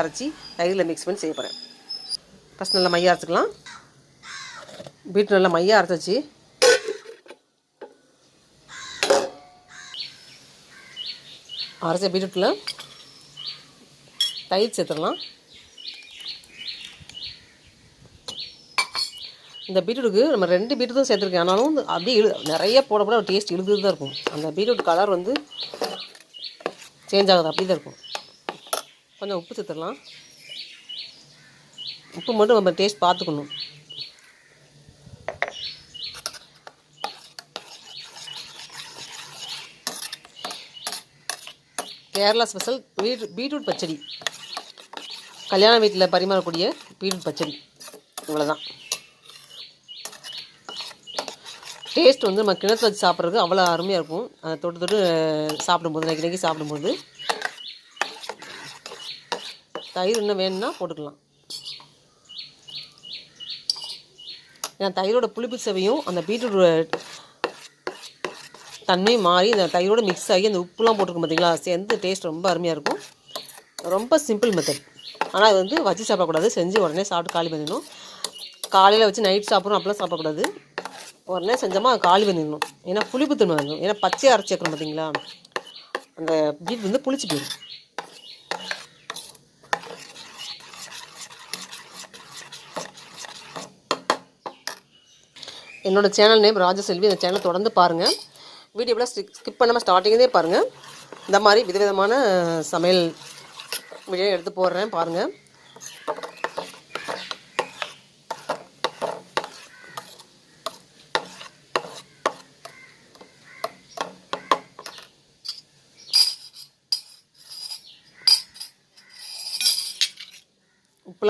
அரைச்சி தயிரில் மிக்ஸ் பண்ணி செய்ய போகிறேன். ஃபஸ்ட் நல்லா மையாக அரைச்சிக்கலாம். பீட்ரூட் நல்லா மையாக அரைச்சாச்சு. அரைச்ச பீட்ரூட்டில் தயிர் சேர்த்துடலாம். இந்த பீட்ரூட்டுக்கு நம்ம 2 பீட்ரூட்டும் சேர்த்துருக்கேன். ஆனாலும் அப்படியே நிறைய போட போட டேஸ்ட் இழுது தான் இருக்கும். அந்த பீட்ரூட் கலர் வந்து சேஞ்ச் ஆகுது, அப்படி தான் இருக்கும். கொஞ்சம் உப்பு சேர்த்துடலாம். உப்பு மட்டும் நம்ம டேஸ்ட் பார்த்துக்கணும். கேரளா ஸ்பெஷல் பீட்ரூட் பச்சடி, கல்யாண வீட்டில் பரிமாறக்கூடிய பீட்ரூட் பச்சடி. இவ்வளோதான். டேஸ்ட் வந்து நம்ம கிணத்துல வச்சு சாப்பிட்றதுக்கு அவ்வளோ அருமையாக இருக்கும். அதை தொட்டு சாப்பிடும்போது, நைக்கி சாப்பிடும்போது. தயிர் இன்னும் வேணும்னா போட்டுக்கலாம். ஏன்னா தயிரோட புளிப்பு சுவையும் அந்த பீட்ரூட் தன்மையும் மாறி இந்த தயிரோடு மிக்ஸ் ஆகி அந்த உப்புலாம் போட்டிருக்கும் பார்த்தீங்களா, சேர்ந்து டேஸ்ட் ரொம்ப அருமையாக இருக்கும். ரொம்ப சிம்பிள் மெத்தட். ஆனால் அது வந்து வச்சு சாப்பிடக்கூடாது. செஞ்சு உடனே சாப்பிட்டு காலி பண்ணிடணும். காலையில் வச்சு நைட் சாப்பிட்றோம் அப்படிலாம் சாப்பிடக்கூடாது. உடனே செஞ்சோமா காலி பண்ணிடணும். ஏன்னா புளிப்பு தன்மை வந்துடும். ஏன்னா பச்சையாக அரைச்சி வைக்கிறோம் பார்த்தீங்களா, அந்த பீட் வந்து புளிச்சு போயிடும். என்னோடய சேனல் நேம் ராஜசெல்வி. அந்த சேனலை தொடர்ந்து பாருங்கள். வீடியோவில் ஸ்கிப் பண்ணாமல் ஸ்டார்டிங்கே பாருங்கள். இந்த மாதிரி விதவிதமான சமையல் வீடியோ எடுத்து போடுறேன், பாருங்கள். உப்புலாம்